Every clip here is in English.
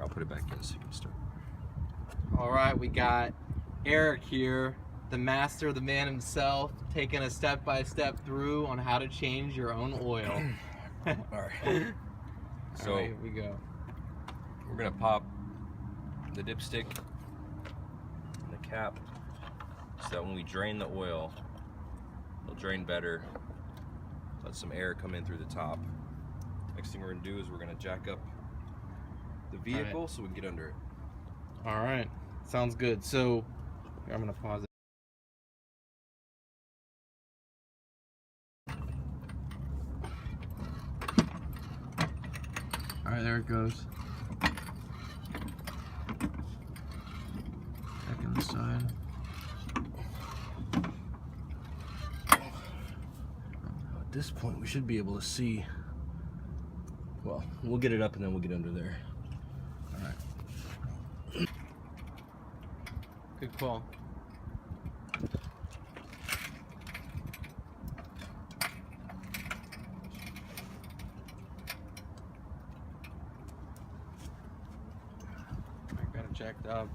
I'll put it back in so you can start. All right, we got Eric here, the master, the man himself, taking a step-by-step through on how to change your own oil. All right. So all right, here we go. We're gonna pop the dipstick and the cap so that when we drain the oil, it'll drain better. Let some air come in through the top. Next thing we're gonna do is we're gonna jack up the vehicle so we can get under it. All right, sounds good. So I'm gonna pause it. All right, there it goes. Back in the side. At this point, we should be able to see. Well, we'll get it up and then we'll get under there. All right. Good call. I got it jacked up.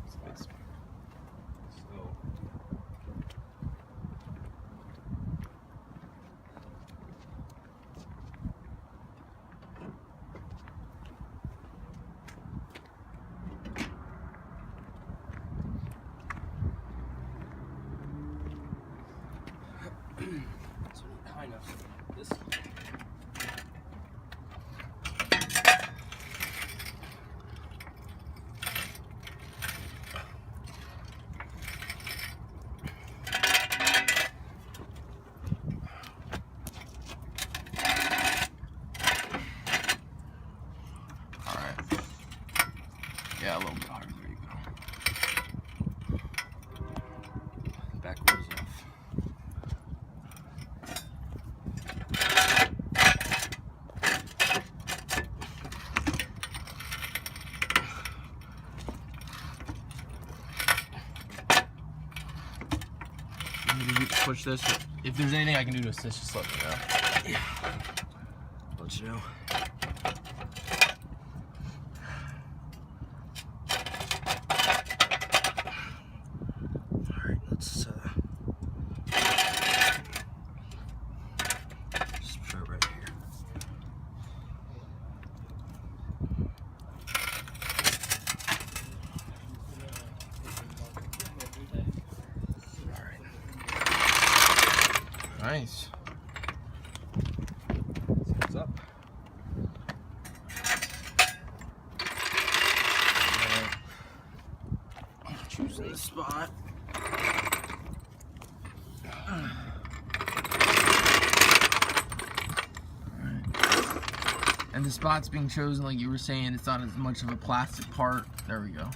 So high enough so this. yeah, a little bit harder. There you go. Back wheels off. You push this. If there's anything I can do to assist, just let me know. Yeah. Let you know. All right, let's just try right here. All right. Nice. What's up? Choosing the spot. And the spot's being chosen, like you were saying, it's not as much of a plastic part. There we go.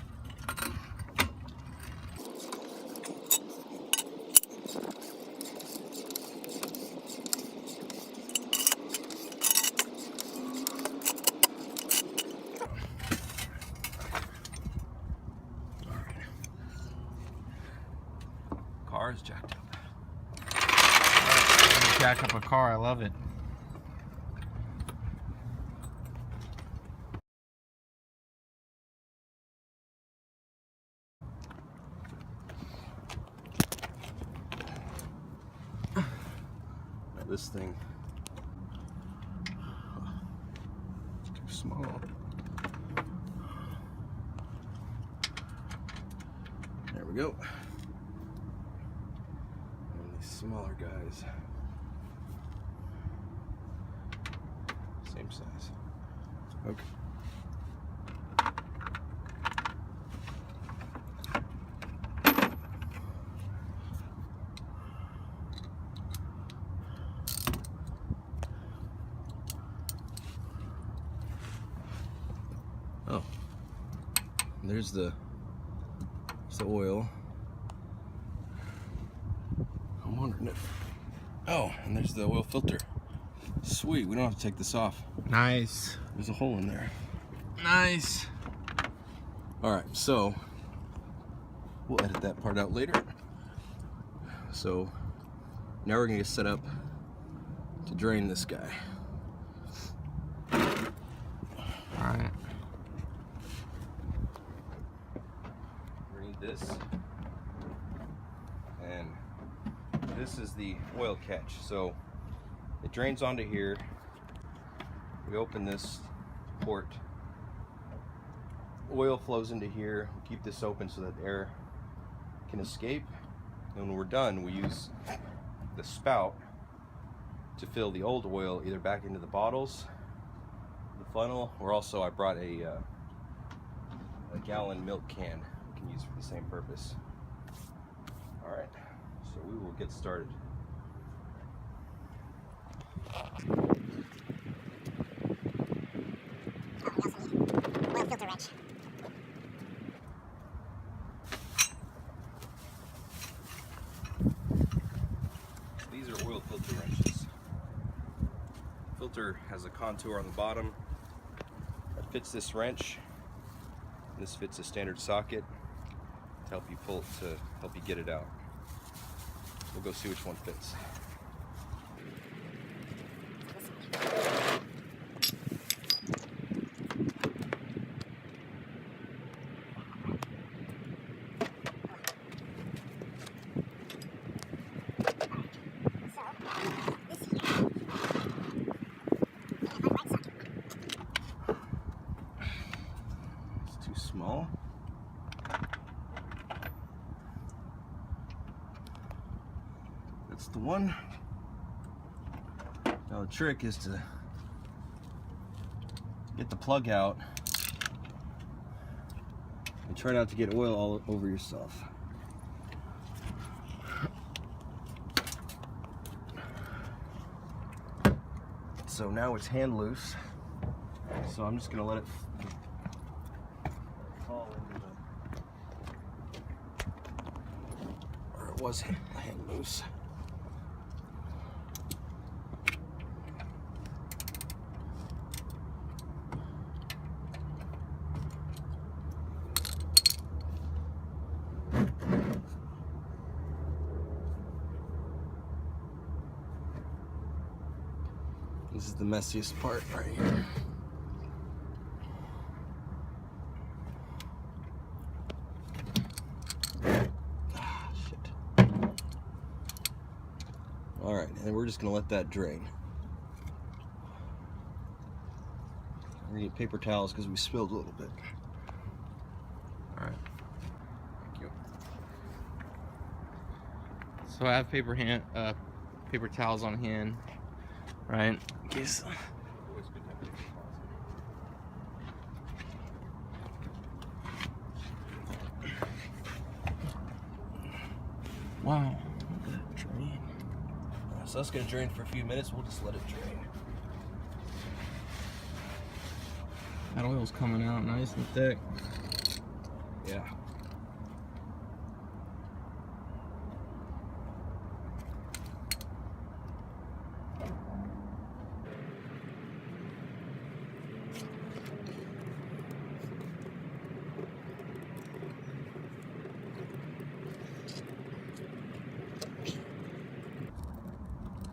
Car is jacked up. Jack up a car, I love it. This thing it's too small. There we go. And these smaller guys, same size. Okay. Oh, there's the oil. I'm wondering if, oh, and there's the oil filter. Sweet, we don't have to take this off. Nice. There's a hole in there. Nice. All right, so we'll edit that part out later. So now we're gonna get set up to drain this guy. All right. this is the oil catch. So it drains onto here. We open this port. Oil flows into here. We keep this open so that air can escape. And when we're done, we use the spout to fill the old oil either back into the bottles, the funnel, or also I brought a gallon milk can we can use for the same purpose. All right, so we will get started. Oil filter wrench. These are oil filter wrenches. Filter has a contour on the bottom that fits this wrench. This fits a standard socket to help you get it out. We'll go see which one fits. Small. That's the one. Now the trick is to get the plug out and try not to get oil all over yourself. So now it's hand loose. So I'm just gonna let it fall into where it was hang loose. This is the messiest part right here. Alright, and we're just going to let that drain. We're going to get paper towels because we spilled a little bit. Alright. Thank you. So I have paper towels on hand, right? In case. Wow, look at that drain. So that's going to drain for a few minutes. We'll just let it drain. That oil's coming out nice and thick. Yeah.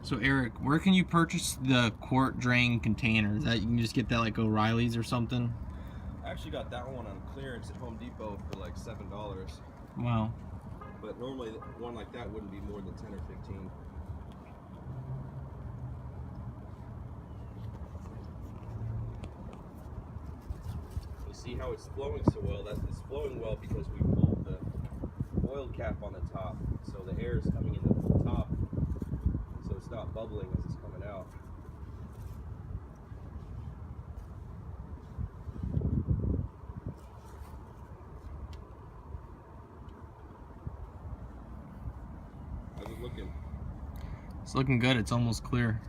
So Eric, where can you purchase the quart drain container? Is that you can just get that like O'Reilly's or something? I actually got that one on clearance at Home Depot for like $7. Wow. But normally one like that wouldn't be more than 10 or 15. You see how it's flowing so well? It's flowing well because we pulled the oil cap on the top, so the air is coming into the top, so it's not bubbling as it's coming out. How's it looking? It's looking good. It's almost clear.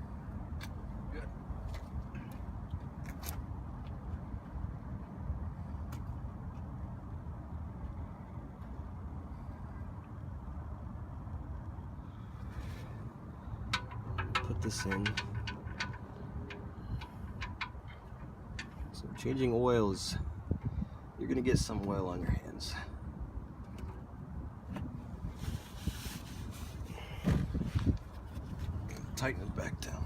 Good. Put this in. So changing oil is, you're gonna get some oil on your hands. Tighten it back down.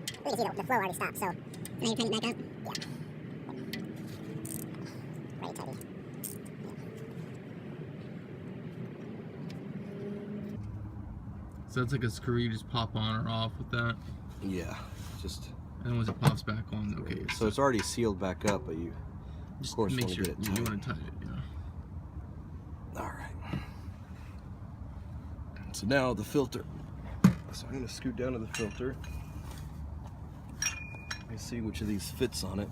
You can see the flow already stopped, so now you turn it back up? Yeah. Right, tighty. Yeah. So that's like a screw you just pop on or off with that. Yeah, just. And once it pops back on, okay. So it's already sealed back up, but you just of course make want sure to get it tight. you want to tight it, yeah. All right. So now the filter. So I'm going to scoot down to the filter. Let me see which of these fits on it.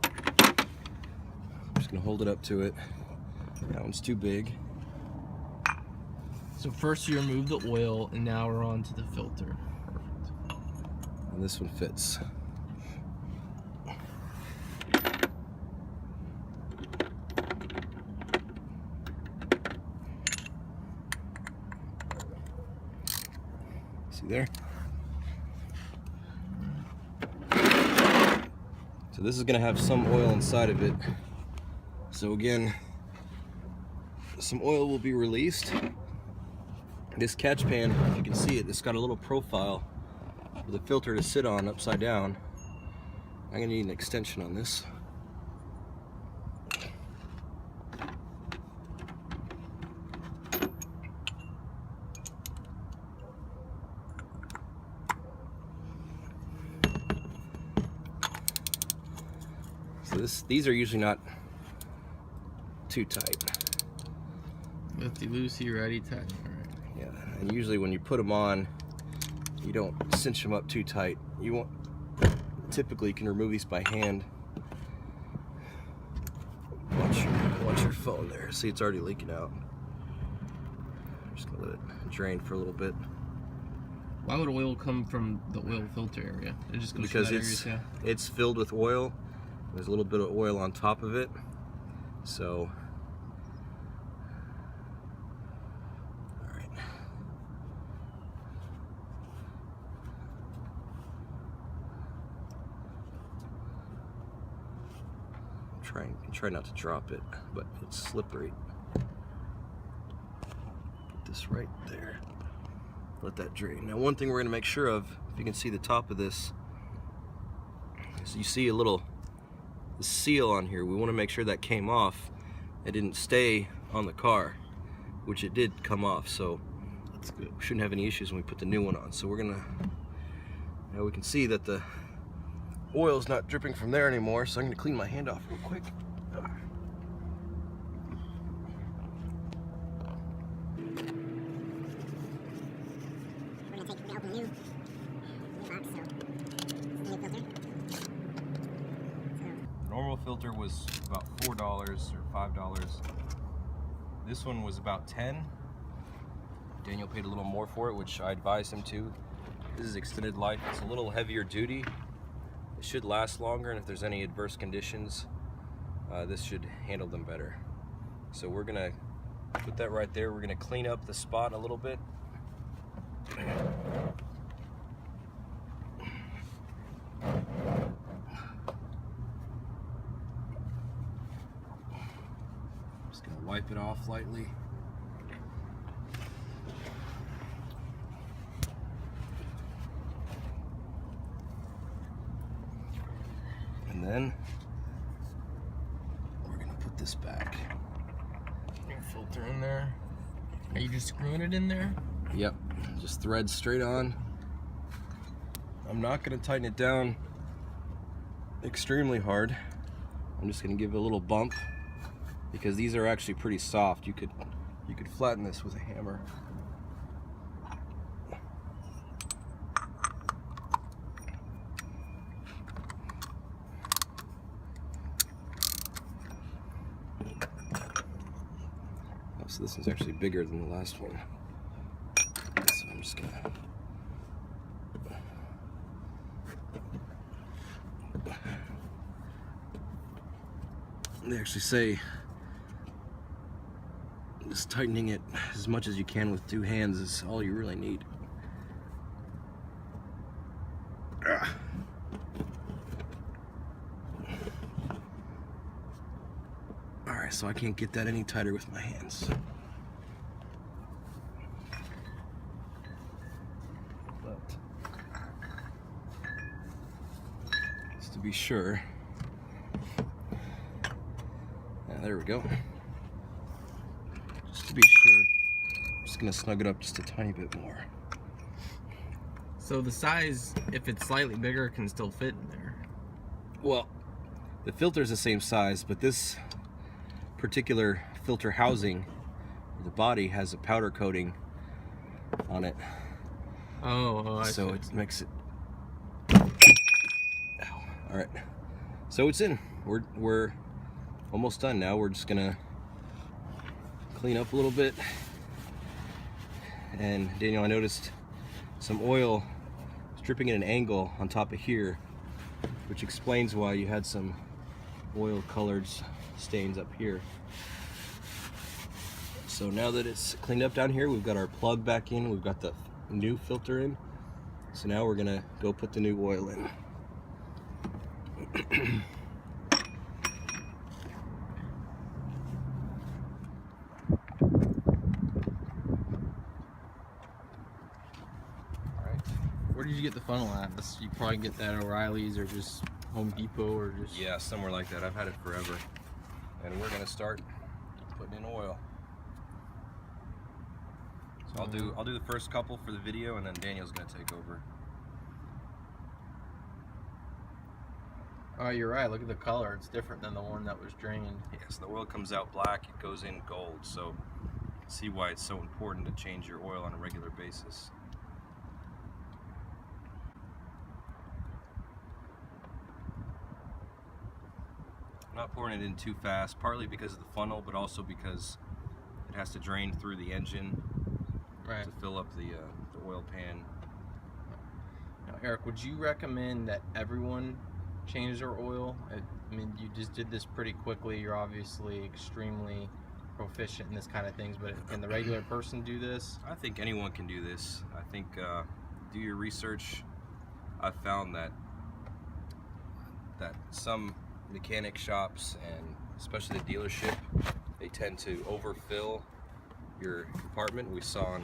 I'm just going to hold it up to it. That one's too big. So first you remove the oil, and now we're on to the filter. Perfect. And this one fits. See there? So this is going to have some oil inside of it. So again, some oil will be released. This catch pan, you can see it, it's got a little profile with a filter to sit on upside down. I'm going to need an extension on this. So these are usually not too tight. Lefty loosey, righty tight. All right. Yeah, and usually when you put them on, you don't cinch them up too tight. You won't. Typically, you can remove these by hand. Watch your phone there. See, it's already leaking out. I'm just gonna let it drain for a little bit. Why would oil come from the oil filter area? It just goes Because through that area, it's filled with oil. There's a little bit of oil on top of it, so. All right. Try not to drop it, but it's slippery. Put this right there. Let that drain. Now, one thing we're going to make sure of, if you can see the top of this, is you see a little seal on here. We want to make sure that came off. It didn't stay on the car, which it did come off. So that's good. We shouldn't have any issues when we put the new one on. So we're gonna. Now we can see that the oil's not dripping from there anymore. So I'm gonna clean my hand off real quick. Normal filter was about $4 or $5. This one was about $10. Daniel paid a little more for it, which I advised him to. This is extended life. It's a little heavier duty. It should last longer, and if there's any adverse conditions, this should handle them better. So we're gonna put that right there. We're gonna clean up the spot a little bit. Just gonna wipe it off lightly. And then we're gonna put this back. Your filter in there. Are you just screwing it in there? Yep, just thread straight on. I'm not gonna tighten it down extremely hard. I'm just gonna give it a little bump because these are actually pretty soft. You could flatten this with a hammer. So this is actually bigger than the last one. So I'm just gonna. They actually say just tightening it as much as you can with two hands is all you really need. Alright, so I can't get that any tighter with my hands. But just to be sure. There we go. Just to be sure, Just gonna snug it up just a tiny bit more. So the size, if it's slightly bigger, can still fit in there. Well, the filter's the same size, but this particular filter housing, the body, has a powder coating on it. Oh, So it makes it. Ow. All right. So it's in. We're almost done now. We're just gonna clean up a little bit. And Daniel, I noticed some oil dripping at an angle on top of here, which explains why you had some oil colored stains up here. So now that it's cleaned up down here, we've got our plug back in, we've got the new filter in. So now we're gonna go put the new oil in. Where did you get the funnel at? You probably get that at O'Reilly's or just Home Depot or just... Yeah, somewhere like that. I've had it forever. And we're gonna start putting in oil. So I'll do the first couple for the video, and then Daniel's gonna take over. Oh, you're right. Look at the color. It's different than the one that was drained. Yes, the oil comes out black, it goes in gold. So you can see why it's so important to change your oil on a regular basis. I'm not pouring it in too fast, partly because of the funnel, but also because it has to drain through the engine to fill up the oil pan. Now, Eric, would you recommend that everyone change their oil? I mean, you just did this pretty quickly. You're obviously extremely proficient in this kind of things, but can the regular person do this? I think anyone can do this. I think do your research. I've found that some mechanic shops, and especially the dealership, they tend to overfill your compartment. We saw on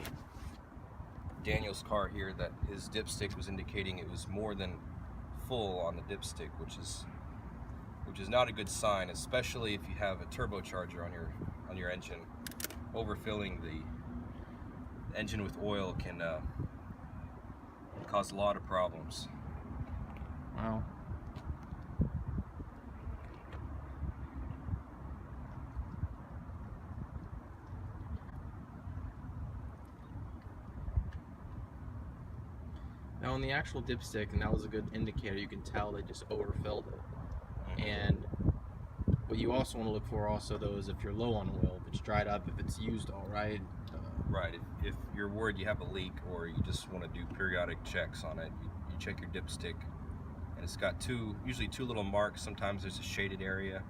Daniel's car here that his dipstick was indicating it was more than full on the dipstick, which is not a good sign, especially if you have a turbocharger on your engine. Overfilling the engine with oil can cause a lot of problems. Wow. Now on the actual dipstick, and that was a good indicator, you can tell they just overfilled it. And what you also want to look for also though is if you're low on oil, if it's dried up, if it's used all right. Right, if you're worried you have a leak or you just want to do periodic checks on it, you check your dipstick, and it's got usually two little marks. Sometimes there's a shaded area.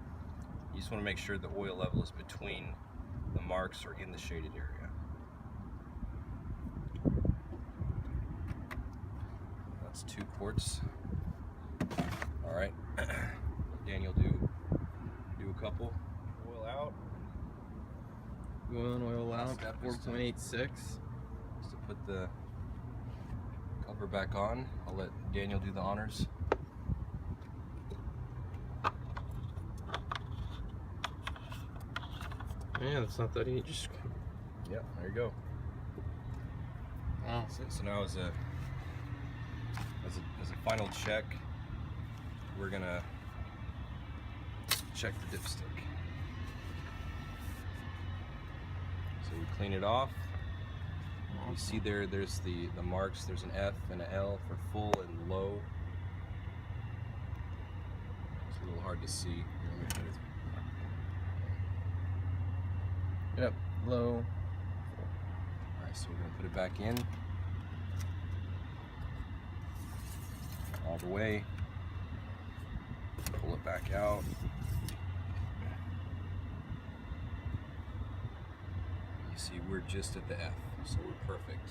You just want to make sure the oil level is between the marks or in the shaded area. That's 2 quarts. All right, Daniel, do a couple. Oil out. Oil out. Step is 4.86. Just to put the cover back on. I'll let Daniel do the honors. Yeah, that's not that easy. Just... Yep, there you go. Wow. So now as a final check, we're gonna check the dipstick. So we clean it off. You see there's the marks. There's an F and an L for full and low. It's a little hard to see. Yep, low. Alright, so we're gonna put it back in. All the way. Pull it back out. You see, we're just at the F, so we're perfect.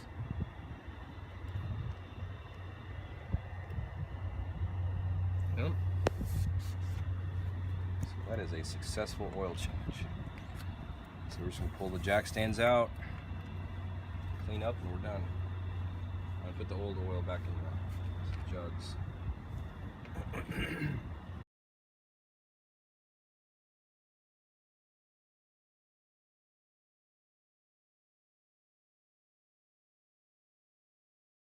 Yep. So that is a successful oil change. So we're just gonna pull the jack stands out, clean up, and we're done. I'm gonna put the old oil back in the jugs.